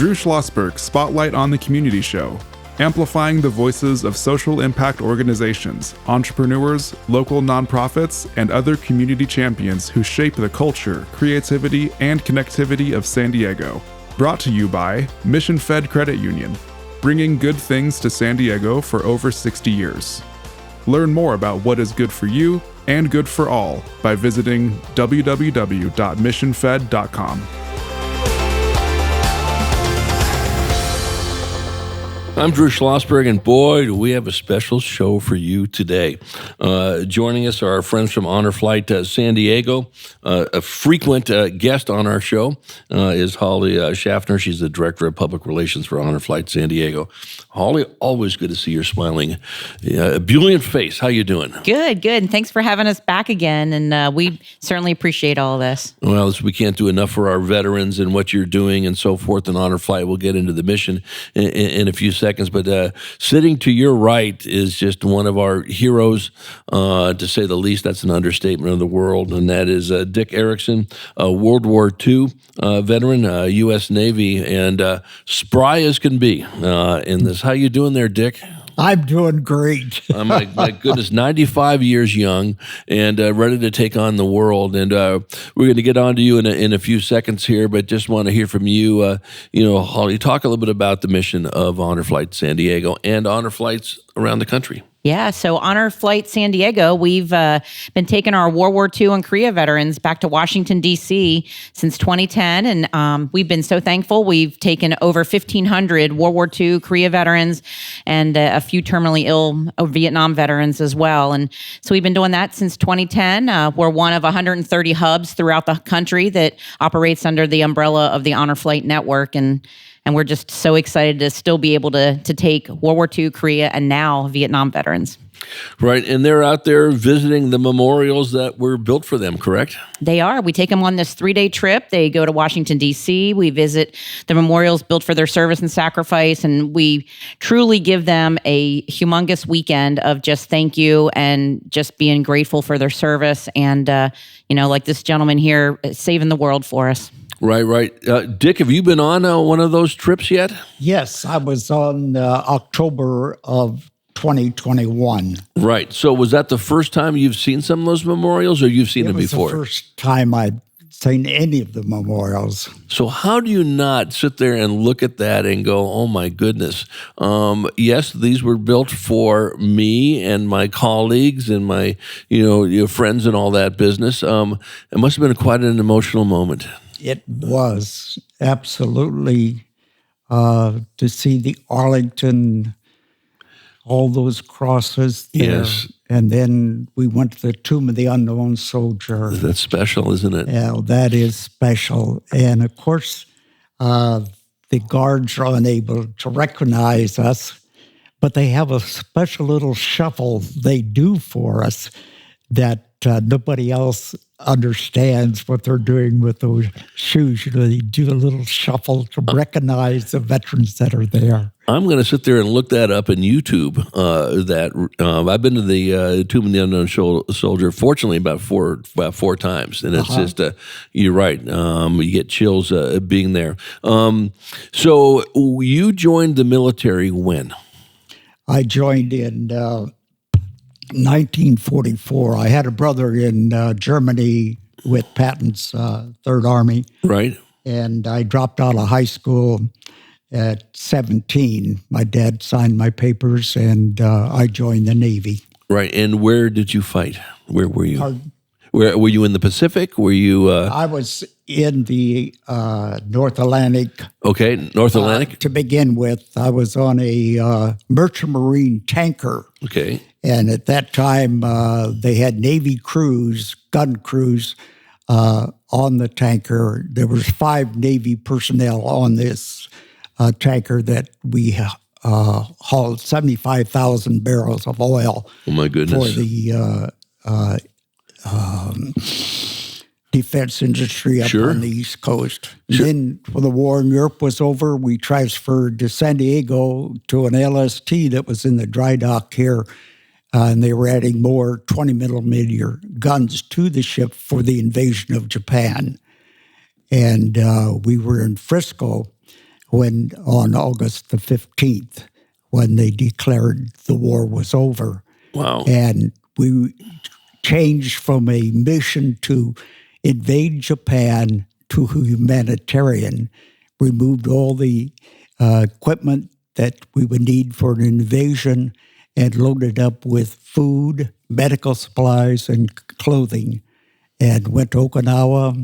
Drew Schlosberg Spotlight on the Community Show, amplifying the voices of social impact organizations, entrepreneurs, local nonprofits, and other community champions who shape the culture, creativity, and connectivity of San Diego. Brought to you by Mission Fed Credit Union, bringing good things to San Diego for over 60 years. Learn more about what is good for you and good for all by visiting www.missionfed.com. I'm Drew Schlosberg, and boy, do we have a special show for you today. Joining us are our friends from Honor Flight San Diego. A frequent guest on our show is Holly Shaffner. She's the Director of Public Relations for Honor Flight San Diego. Holly, always good to see your smiling, ebullient face. How you doing? Good. And thanks for having us back again, and we certainly appreciate all of this. Well, we can't do enough for our veterans and what you're doing and so forth in Honor Flight. We'll get into the mission in a few seconds, but sitting to your right is just one of our heroes, to say the least. That's an understatement of the world, and that is Dick Erickson, a World War II veteran, U.S. Navy, and spry as can be in this. How you doing there, Dick? I'm doing great. My goodness, 95 years young and ready to take on the world. And we're going to get on to you in a few seconds here, but just want to hear from you. Holly, talk a little bit about the mission of Honor Flight San Diego and Honor Flights around the country. Yeah, so Honor Flight San Diego, we've been taking our World War II and Korea veterans back to Washington, D.C. since 2010, and we've been so thankful. We've taken over 1,500 World War II Korea veterans and a few terminally ill Vietnam veterans as well. And so we've been doing that since 2010. We're one of 130 hubs throughout the country that operates under the umbrella of the Honor Flight Network, and we're just so excited to still be able to take World War II, Korea, and now Vietnam veterans. Right, and they're out there visiting the memorials that were built for them, correct? They are. We take them on this 3-day trip. They go to Washington, D.C. We visit the memorials built for their service and sacrifice, and we truly give them a humongous weekend of just thank you and just being grateful for their service and, like this gentleman here, saving the world for us. Right. Dick, have you been on one of those trips yet? Yes, I was on October of 2021. Right. So was that the first time you've seen some of those memorials, or you've seen them before? It was the first time I'd seen any of the memorials. So how do you not sit there and look at that and go, oh my goodness, yes, these were built for me and my colleagues and my friends and all that business. It must have been quite an emotional moment. It was absolutely to see the Arlington, all those crosses there. Yes. And then we went to the Tomb of the Unknown Soldier. That's special, isn't it? Yeah, that is special. And of course, the guards are unable to recognize us, but they have a special little shuffle they do for us that nobody else understands what they're doing with those shoes. They do a little shuffle to recognize the veterans that are there. I'm going to sit there and look that up in YouTube. I've been to the Tomb of the Unknown Soldier, fortunately, about four times, and it's just you're right. You get chills being there. So you joined the military when? I joined in 1944. I had a brother in Germany with Patton's Third Army. Right. And I dropped out of high school at 17. My dad signed my papers, and I joined the Navy. Right. And where did you fight? Where were you? Pardon? Where were you in the Pacific? Were you? I was in the North Atlantic. Okay, North Atlantic. To begin with, I was on a merchant marine tanker. Okay. And at that time, they had Navy crews, gun crews, on the tanker. There was 5 Navy personnel on this tanker that we hauled 75,000 barrels of oil. Oh my goodness! For the defense industry up on the East Coast. Sure. Then when the war in Europe was over, we transferred to San Diego to an LST that was in the dry dock here. And they were adding more 20-millimeter guns to the ship for the invasion of Japan. And we were in Frisco when on August the 15th, when they declared the war was over. Wow. And we changed from a mission to invade Japan to humanitarian, removed all the equipment that we would need for an invasion, and loaded up with food, medical supplies, and clothing, and went to Okinawa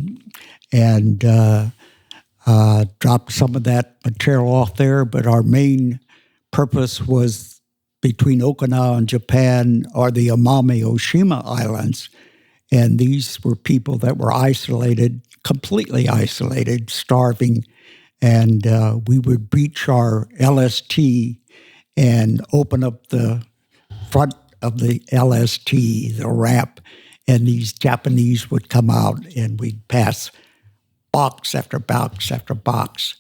and dropped some of that material off there. But our main purpose was between Okinawa and Japan are the Amami Oshima Islands. And these were people that were isolated, completely isolated, starving. And we would breach our LST and open up the front of the LST, the ramp, and these Japanese would come out and we'd pass box after box after box.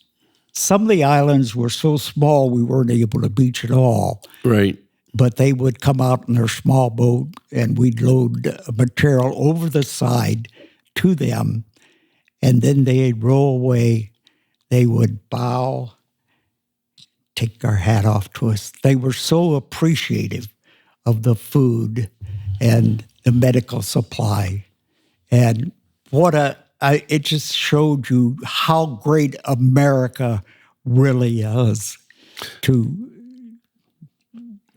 Some of the islands were so small we weren't able to beach at all. Right. But they would come out in their small boat and we'd load material over the side to them, and then they'd roll away. They would bow, take their hat off to us. They were so appreciative of the food and the medical supply. And it just showed you how great America really is to...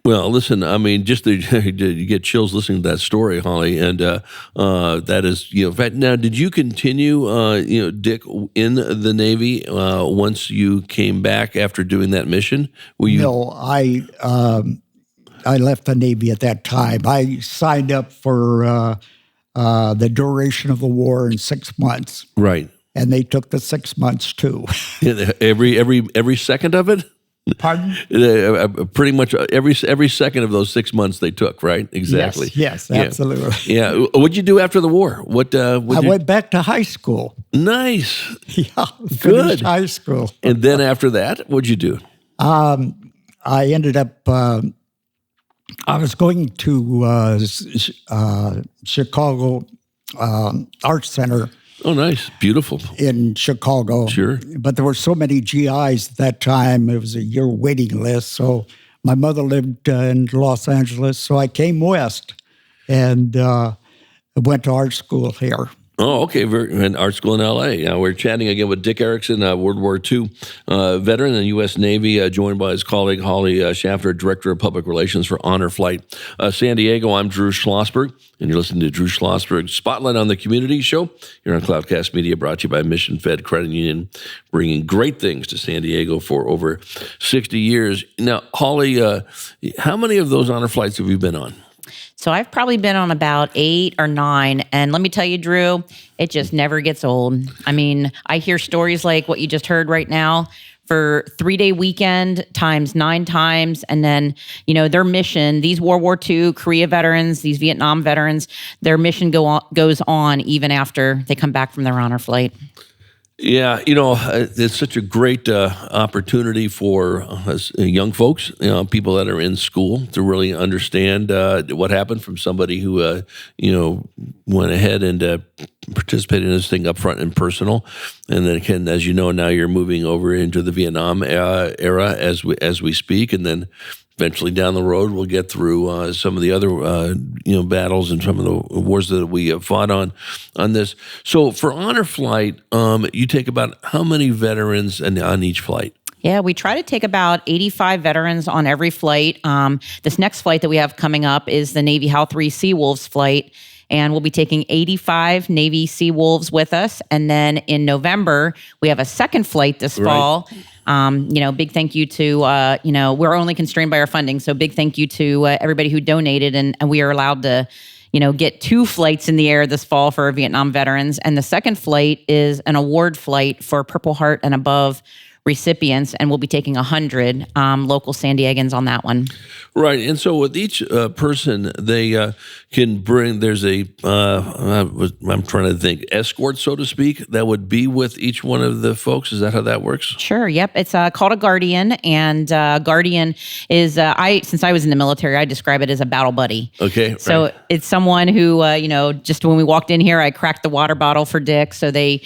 Well, listen, I mean, just you get chills listening to that story, Holly, and that is, in fact, now, did you continue, Dick, in the Navy once you came back after doing that mission? No, I left the Navy at that time. I signed up for the duration of the war in 6 months. Right. And they took the 6 months, too. Every second of it? Pardon? Pretty much every second of those 6 months they took, right? Exactly. Yes, absolutely. Yeah. What'd you do after the war? I went back to high school. Nice. Yeah, Good. High school. And then after that, what'd you do? I ended up. I was going to Chicago Arts Center. Oh, nice. Beautiful. In Chicago. Sure. But there were so many GIs at that time. It was a year waiting list. So my mother lived in Los Angeles, so I came west and went to art school here. Oh, okay. And art school in L.A. We're chatting again with Dick Erickson, World War II veteran in the U.S. Navy, joined by his colleague, Holly Shaffner, Director of Public Relations for Honor Flight San Diego. I'm Drew Schlosberg, and you're listening to Drew Schlosberg Spotlight on the Community Show. You're on Cloudcast Media, brought to you by Mission Fed Credit Union, bringing great things to San Diego for over 60 years. Now, Holly, how many of those honor flights have you been on? So I've probably been on about 8 or 9. And let me tell you, Drew, it just never gets old. I mean, I hear stories like what you just heard right now for 3-day weekend times 9 times. And then, their mission, these World War II, Korea veterans, these Vietnam veterans, their mission goes on even after they come back from their honor flight. Yeah, it's such a great opportunity for young folks, people that are in school to really understand what happened from somebody who, went ahead and participated in this thing up front and personal. And then, as you know, now you're moving over into the Vietnam era as we speak, and then eventually down the road, we'll get through some of the other, battles and some of the wars that we have fought on this. So for honor flight, you take about how many veterans on each flight? Yeah, we try to take about 85 veterans on every flight. This next flight that we have coming up is the Navy HAL 3 Seawolves flight. And we'll be taking 85 Navy Seawolves with us. And then in November, we have a second flight this fall. Big thank you to, we're only constrained by our funding. So big thank you to everybody who donated. And we are allowed to, get 2 flights in the air this fall for our Vietnam veterans. And the second flight is an award flight for Purple Heart and above recipients, and we'll be taking 100 local San Diegans on that one. Right, and so with each person, they can bring, there's a, I'm trying to think, escort, so to speak, that would be with each one of the folks. Is that how that works? Sure, yep. It's called a Guardian, and Guardian is, since I was in the military, I describe it as a battle buddy. Okay. So right. It's someone who, just when we walked in here, I cracked the water bottle for Dick, so they,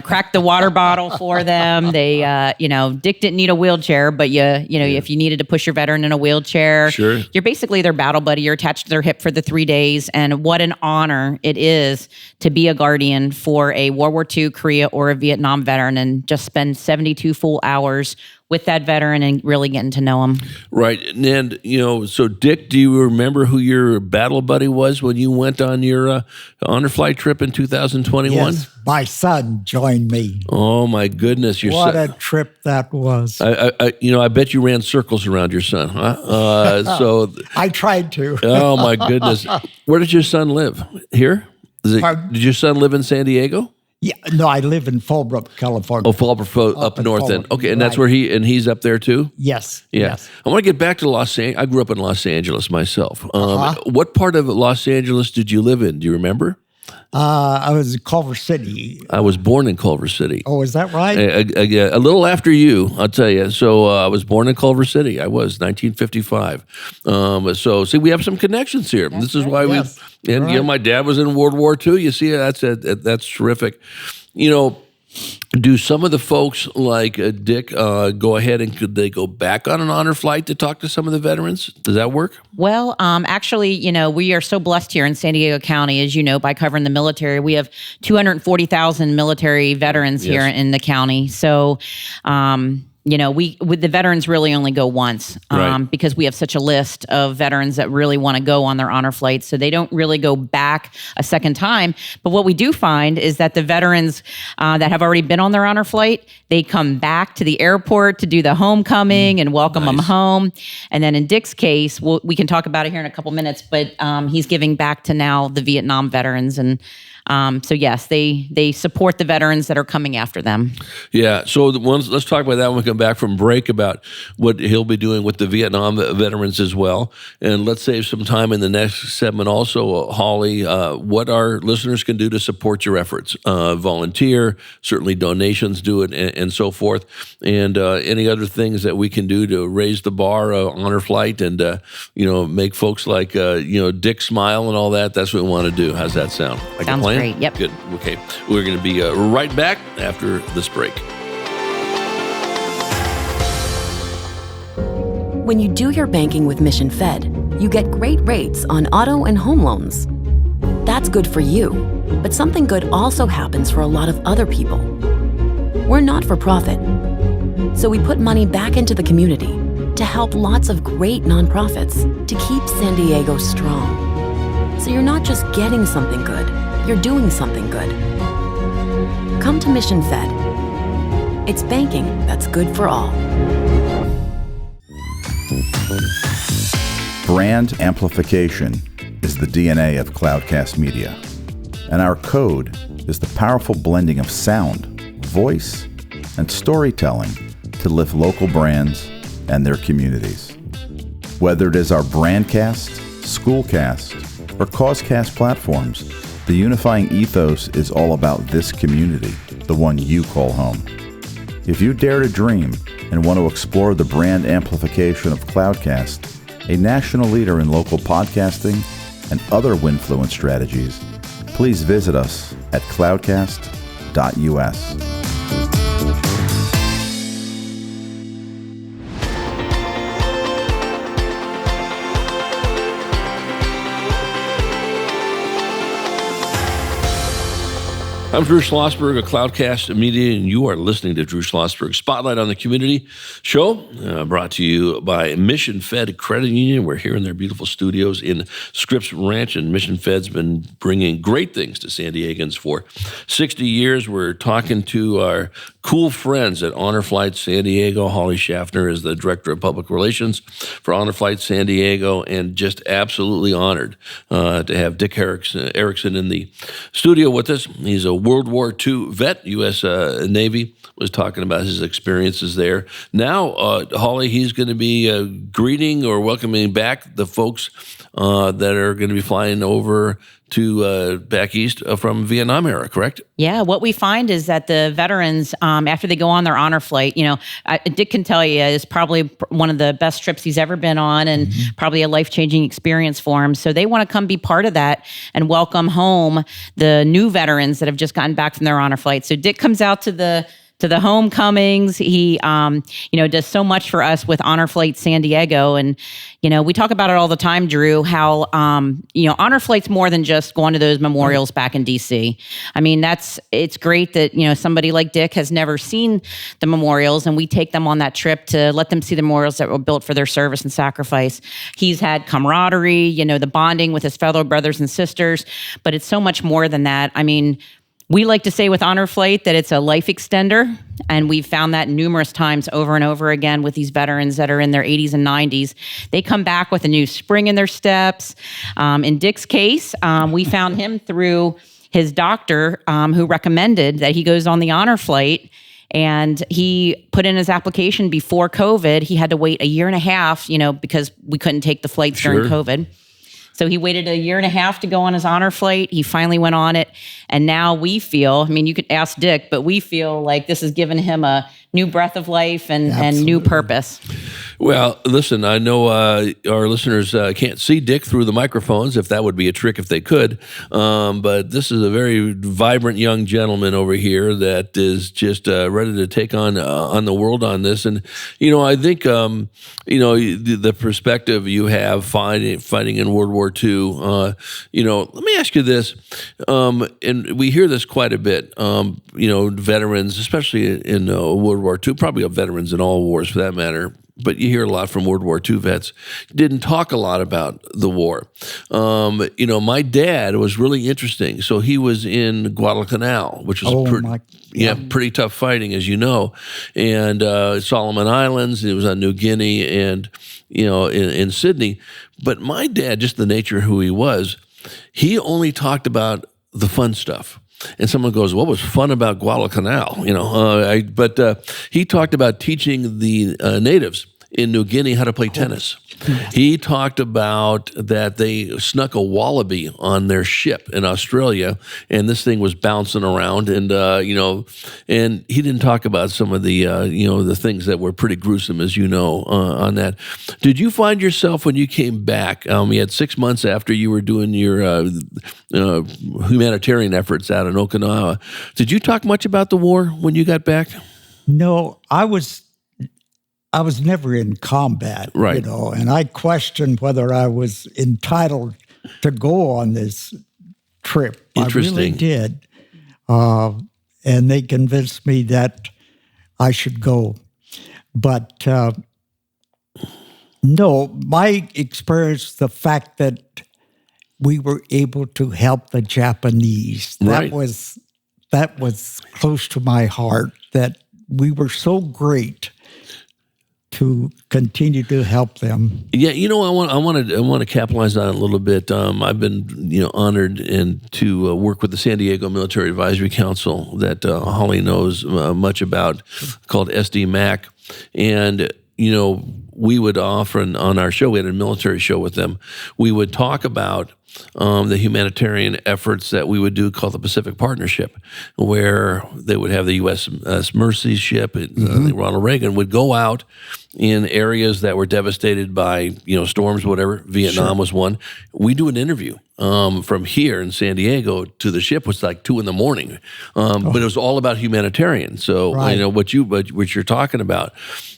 cracked the water bottle for them. They, Dick didn't need a wheelchair, but if you needed to push your veteran in a wheelchair, Sure. You're basically their battle buddy. You're attached to their hip for the 3 days. And what an honor it is to be a guardian for a World War II, Korea, or a Vietnam veteran and just spend 72 full hours with that veteran and really getting to know him. Right. And, so Dick, do you remember who your battle buddy was when you went on your honor flight trip in 2021? Yes, my son joined me. Oh, my goodness. Your What son. a trip that was. I bet you ran circles around your son, huh? I tried to. Oh, my goodness. Where did your son live? Here? Pardon? Did your son live in San Diego? Yeah, no, I live in Fallbrook, California. Oh, Fallbrook, up in north Fallbrook, then. Okay, and that's right. where he's up there too? Yes. Yeah. Yes. I want to get back to Los Angeles. I grew up in Los Angeles myself. What part of Los Angeles did you live in? Do you remember? I was in Culver City. I was born in Culver City. Oh, is that right? A little after you, I'll tell you. So I was born in Culver City. I was 1955. So see, we have some connections here. This is why Yes. my dad was in World War II. You see, that's terrific. Do some of the folks like Dick go ahead and could they go back on an honor flight to talk to some of the veterans? Does that work? Well, actually, we are so blessed here in San Diego County, as you know, by covering the military. We have 240,000 military veterans here in the county. So, the veterans really only go once Right. because we have such a list of veterans that really want to go on their honor flights. So they don't really go back a second time. But what we do find is that the veterans that have already been on their honor flight, they come back to the airport to do the homecoming and welcome them home. And then in Dick's case, we can talk about it here in a couple minutes, but he's giving back to now the Vietnam veterans. And so yes, they support the veterans that are coming after them. Yeah. So let's talk about that when we come back from break about what he'll be doing with the Vietnam veterans as well. And let's save some time in the next segment also, Holly, what our listeners can do to support your efforts. Volunteer, certainly donations do it, and so forth. And any other things that we can do to raise the bar, honor flight, and, make folks like, Dick smile and all that. That's what we want to do. How's that sound? Like Sounds a plan? great. Yep. Good. Okay. We're going to be right back after this break. When you do your banking with Mission Fed, you get great rates on auto and home loans. That's good for you, but something good also happens for a lot of other people. We're not for profit, so we put money back into the community to help lots of great nonprofits to keep San Diego strong. So you're not just getting something good, you're doing something good. Come to Mission Fed. It's banking that's good for all. Brand amplification is the DNA of Cloudcast Media, and our code is the powerful blending of sound, voice, and storytelling to lift local brands and their communities. Whether it is our Brandcast, Schoolcast, or Causecast platforms, the unifying ethos is all about this community, the one you call home. If you dare to dream and want to explore the brand amplification of Cloudcast, a national leader in local podcasting and other Winfluence strategies, please visit us at cloudcast.us. I'm Drew Schlosberg of Cloudcast Media, and you are listening to Drew Schlosberg Spotlight on the Community Show, brought to you by Mission Fed Credit Union. We're here in their beautiful studios in Scripps Ranch, and Mission Fed's been bringing great things to San Diegans for 60 years. We're talking to our cool friends at Honor Flight San Diego. Holly Shaffner is the Director of Public Relations for Honor Flight San Diego, and just absolutely honored to have Dick Erickson in the studio with us. He's a World War II vet, U.S. Navy, was talking about his experiences there. Now, Holly, he's going to be greeting or welcoming back the folks that are going to be flying over to back east from Vietnam era, correct? Yeah, what we find is that the veterans, after they go on their honor flight, Dick can tell you it's probably one of the best trips he's ever been on, and probably a life-changing experience for him. So they want to come be part of that and welcome home the new veterans that have just gotten back from their honor flight. So Dick comes out to the to the homecomings. He, does so much for us with Honor Flight San Diego. And, we talk about it all the time, Drew, how, Honor Flight's more than just going to those memorials back in D.C. I mean, it's great that, somebody like Dick has never seen the memorials, and we take them on that trip to let them see the memorials that were built for their service and sacrifice. He's had camaraderie, the bonding with his fellow brothers and sisters, but it's so much more than that. I mean, we like to say with Honor Flight that it's a life extender, and we've found that numerous times over and over again with these veterans that are in their 80s and 90s. They come back with a new spring in their steps. In Dick's case, we found him through his doctor who recommended that he goes on the Honor Flight, and he put in his application before COVID. He had to wait a year and a half, because we couldn't take the flights during COVID. So he waited a year and a half to go on his Honor Flight. He finally went on it. And now we feel, you could ask Dick, but we feel like this has given him a new breath of life and new purpose. Well, listen, I know our listeners can't see Dick through the microphones, if that would be a trick if they could. But this is a very vibrant young gentleman over here that is just ready to take on the world on this. And, I think, the perspective you have fighting in World War II, let me ask you this, and we hear this quite a bit, veterans, especially in World War II, probably veterans in all wars for that matter, but you hear a lot from World War II vets, didn't talk a lot about the war. My dad was really interesting. So he was in Guadalcanal, which was pretty tough fighting, as you know, and Solomon Islands. It was on New Guinea and, in Sydney. But my dad, just the nature of who he was, he only talked about the fun stuff. And someone goes, what was fun about Guadalcanal? But he talked about teaching the natives in New Guinea how to play tennis. He talked about that they snuck a wallaby on their ship in Australia, and this thing was bouncing around, and and he didn't talk about some of the the things that were pretty gruesome, as on that. Did you find yourself when you came back? You had 6 months after you were doing your humanitarian efforts out in Okinawa. Did you talk much about the war when you got back? No, I was never in combat, right. And I questioned whether I was entitled to go on this trip. Interesting. I really did. And they convinced me that I should go. But no, my experience, the fact that we were able to help the Japanese, that was close to my heart, that we were so great to continue to help them. Yeah, I want to capitalize on it a little bit. I've been honored to work with the San Diego Military Advisory Council that Holly knows much about, called SDMAC, and we would often on our show, we had a military show with them. We would talk about the humanitarian efforts that we would do called the Pacific Partnership, where they would have the U.S. Mercy ship, Ronald Reagan would go out in areas that were devastated by, storms, whatever. Vietnam was one. We do an interview from here in San Diego to the ship was like 2 a.m. But it was all about humanitarian. So, what you're talking about.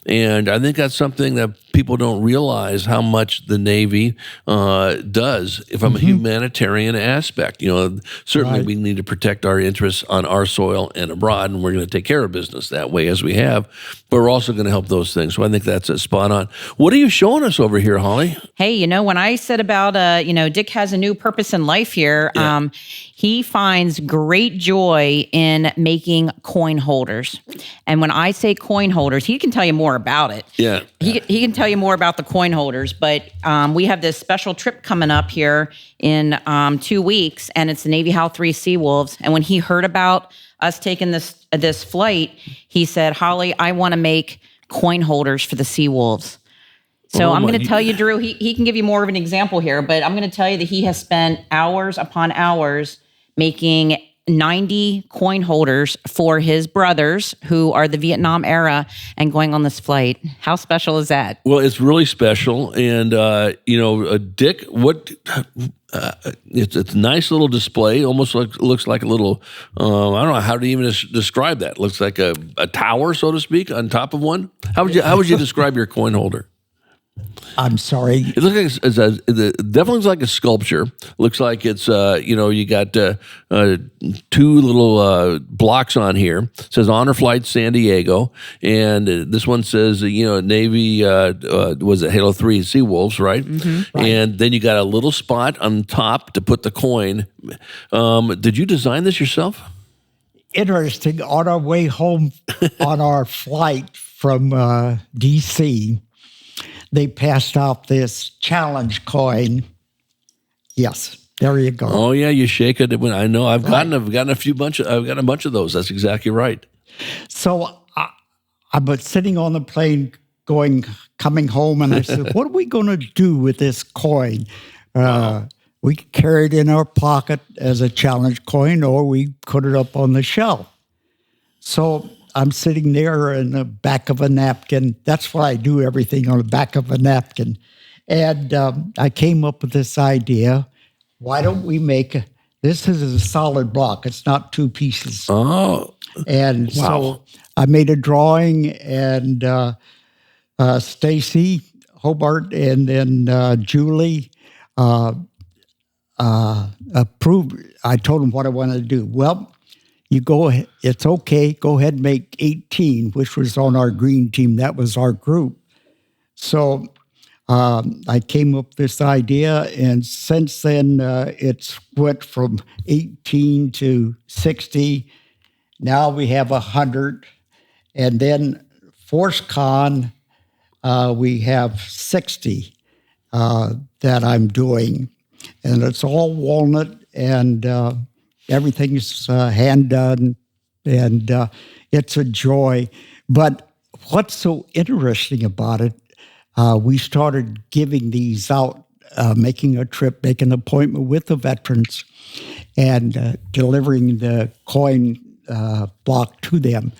And I think that's something that people don't realize how much the Navy does from a humanitarian aspect. Certainly we need to protect our interests on our soil and abroad, and we're going to take care of business that way as we have, but we're also going to help those things. So I think that's a spot on. What are you showing us over here, Holly? Hey, when I said about, Dick has a new purpose in life here, he finds great joy in making coin holders. And when I say coin holders, he can tell you more about it. Yeah. He can tell you more about the coin holders, but we have this special trip coming up here in 2 weeks, and it's the Navy HAL 3 Seawolves. And when he heard about us taking this flight, he said, Holly, I want to make coin holders for the Seawolves. So I'm going to tell you, Drew, he can give you more of an example here, but I'm going to tell you that he has spent hours upon hours making 90 coin holders for his brothers who are the Vietnam era and going on this flight. How special is that? Well, it's really special. And, Dick, it's a nice little display. Almost looks like a little, I don't know how to even describe that. Looks like a tower, so to speak, on top of one. How would you describe your coin holder? I'm sorry. It looks like it definitely looks like a sculpture. Looks like it's you got two little blocks on here. It says Honor Flight San Diego, and this one says Navy was it Halo 3 Seawolves, right? Mm-hmm. Right. And then you got a little spot on top to put the coin. Did you design this yourself? Interesting. On our way home on our flight from D.C., they passed out this challenge coin. Yes, there you go. Oh yeah, you shake it. I know. I've gotten a bunch of those. That's exactly right. So I was sitting on the plane coming home, and I said, what are we going to do with this coin? We could carry it in our pocket as a challenge coin, or we put it up on the shelf. So I'm sitting there in the back of a napkin. That's why I do everything on the back of a napkin. And I came up with this idea. Why don't we this is a solid block. It's not two pieces. Oh. And wow. So I made a drawing, and Stacy Hobart and then Julie approved. I told them what I wanted to do. Well, you go ahead, it's okay, go ahead and make 18, which was on our green team. That was our group. So I came up with this idea, and since then it's went from 18 to 60. Now we have 100. And then ForceCon, we have 60 that I'm doing. And it's all walnut, and everything's hand done, and it's a joy. But what's so interesting about it, we started giving these out, making a trip, making an appointment with the veterans, and delivering the coin block to them.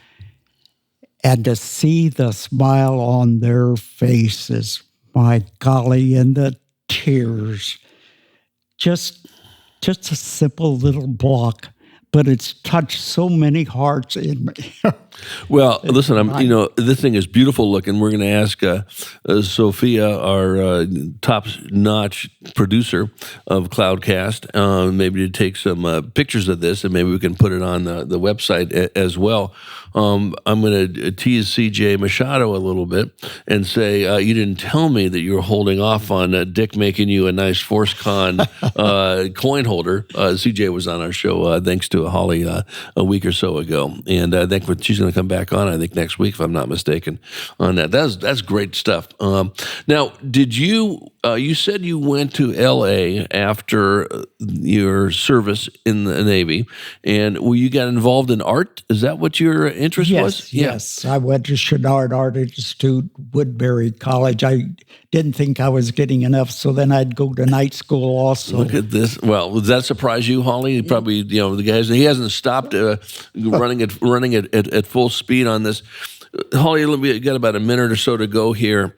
And to see the smile on their faces, my golly, and the tears. Just a simple little block, but it's touched so many hearts in me. Well, listen, this thing is beautiful looking. We're going to ask Sophia, our top-notch producer of Cloudcast, maybe to take some pictures of this, and maybe we can put it on the website as well. I'm going to tease CJ Machado a little bit and say, you didn't tell me that you were holding off on Dick making you a nice ForceCon coin holder. CJ was on our show, thanks to Holly a week or so ago. And I think she's going to come back on, I think, next week, if I'm not mistaken, on that. That's great stuff. Now, did you said you went to L.A. after your service in the Navy, and you got involved in art? Is that what your interest was? Yes. I went to Chenard Art Institute, Woodbury College. I didn't think I was getting enough, so then I'd go to night school also. Look at this. Well, does that surprise you, Holly? Probably, the guys, he hasn't stopped running at full speed on this. Holly, we got about a minute or so to go here,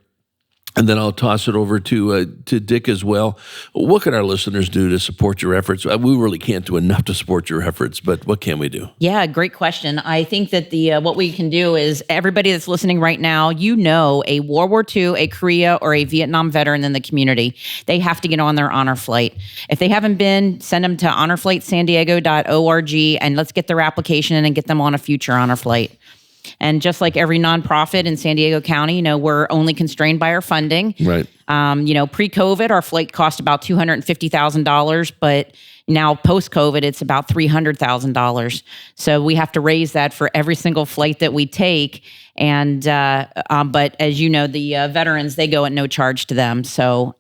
and then I'll toss it over to Dick as well. What can our listeners do to support your efforts? We really can't do enough to support your efforts, but what can we do? Yeah, great question. I think that what we can do is everybody that's listening right now, a World War II, a Korea, or a Vietnam veteran in the community, they have to get on their honor flight. If they haven't been, send them to honorflightsandiego.org, and let's get their application in and get them on a future honor flight. And just like every nonprofit in San Diego County, we're only constrained by our funding. Right. Pre-COVID, our flight cost about $250,000, but now post-COVID, it's about $300,000. So we have to raise that for every single flight that we take. And but as you know, the veterans, they go at no charge to them. So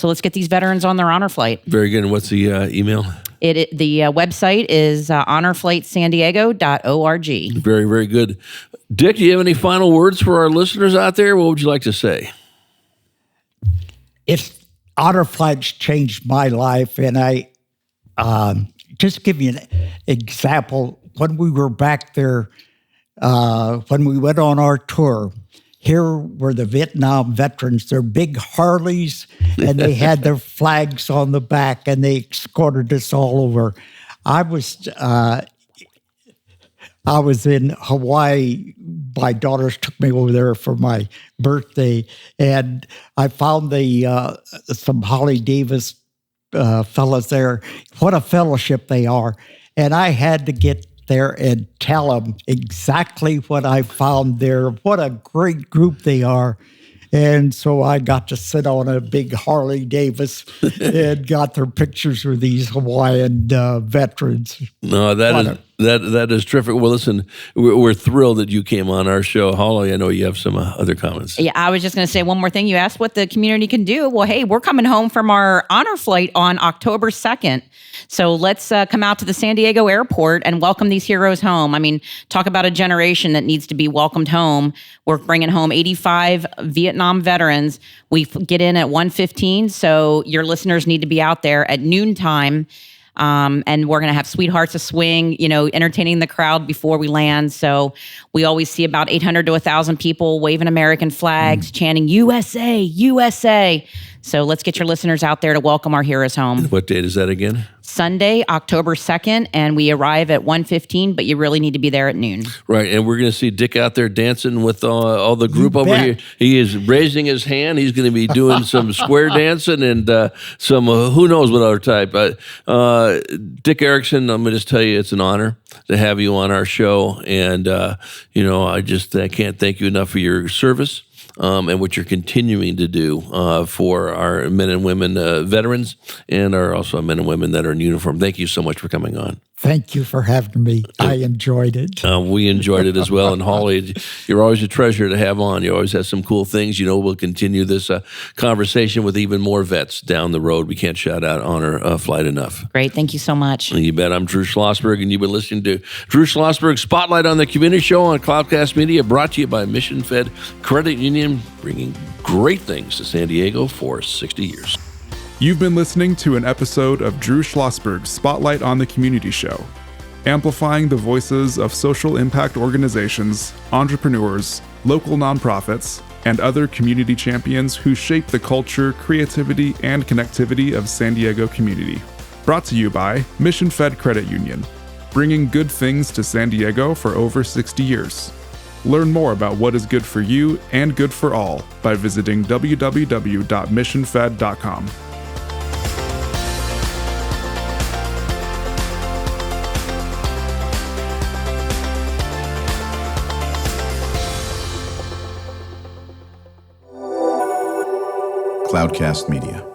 let's get these veterans on their honor flight. Very good. And what's the email? The website is honorflightsandiego.org. Very, very good. Dick, do you have any final words for our listeners out there? What would you like to say? Honor flights changed my life, and I just give you an example. When we were back there, when we went on our tour, here were the Vietnam veterans, their big Harleys, and they had their flags on the back, and they escorted us all over. I was in Hawaii. My daughters took me over there for my birthday, and I found some Holly Davis fellas there. What a fellowship they are. And I had to get there and tell them exactly what I found there. What a great group they are. And so I got to sit on a big Harley Davis and got their pictures with these Hawaiian veterans. No, that is terrific. Well, listen, we're thrilled that you came on our show. Holly, I know you have some other comments. Yeah, I was just going to say one more thing. You asked what the community can do. Well, hey, we're coming home from our honor flight on October 2nd. So let's come out to the San Diego airport and welcome these heroes home. I mean, talk about a generation that needs to be welcomed home. We're bringing home 85 Vietnam veterans. We get in at 1:15, so your listeners need to be out there at noontime. And we're going to have Sweethearts of Swing, entertaining the crowd before we land. So we always see about 800 to 1,000 people waving American flags, chanting USA, USA. So let's get your listeners out there to welcome our heroes home. What date is that again? Sunday, October 2nd, and we arrive at 1:15, but you really need to be there at noon. Right, and we're going to see Dick out there dancing with all the group over here. He is raising his hand. He's going to be doing some square dancing and some who knows what other type. Dick Erickson, I'm going to just tell you, it's an honor to have you on our show, and I can't thank you enough for your service. And what you're continuing to do for our men and women veterans and our also men and women that are in uniform. Thank you so much for coming on. Thank you for having me. I enjoyed it. We enjoyed it as well. And Holly, you're always a treasure to have on. You always have some cool things. We'll continue this conversation with even more vets down the road. We can't shout out Honor Flight enough. Great. Thank you so much. You bet. I'm Drew Schlosberg, and you've been listening to Drew Schlosberg Spotlight on the Community Show on Cloudcast Media, brought to you by Mission Fed Credit Union, bringing great things to San Diego for 60 years. You've been listening to an episode of Drew Schlosberg's Spotlight on the Community Show, amplifying the voices of social impact organizations, entrepreneurs, local nonprofits, and other community champions who shape the culture, creativity, and connectivity of San Diego community. Brought to you by Mission Fed Credit Union, bringing good things to San Diego for over 60 years. Learn more about what is good for you and good for all by visiting www.missionfed.com. Cloudcast Media.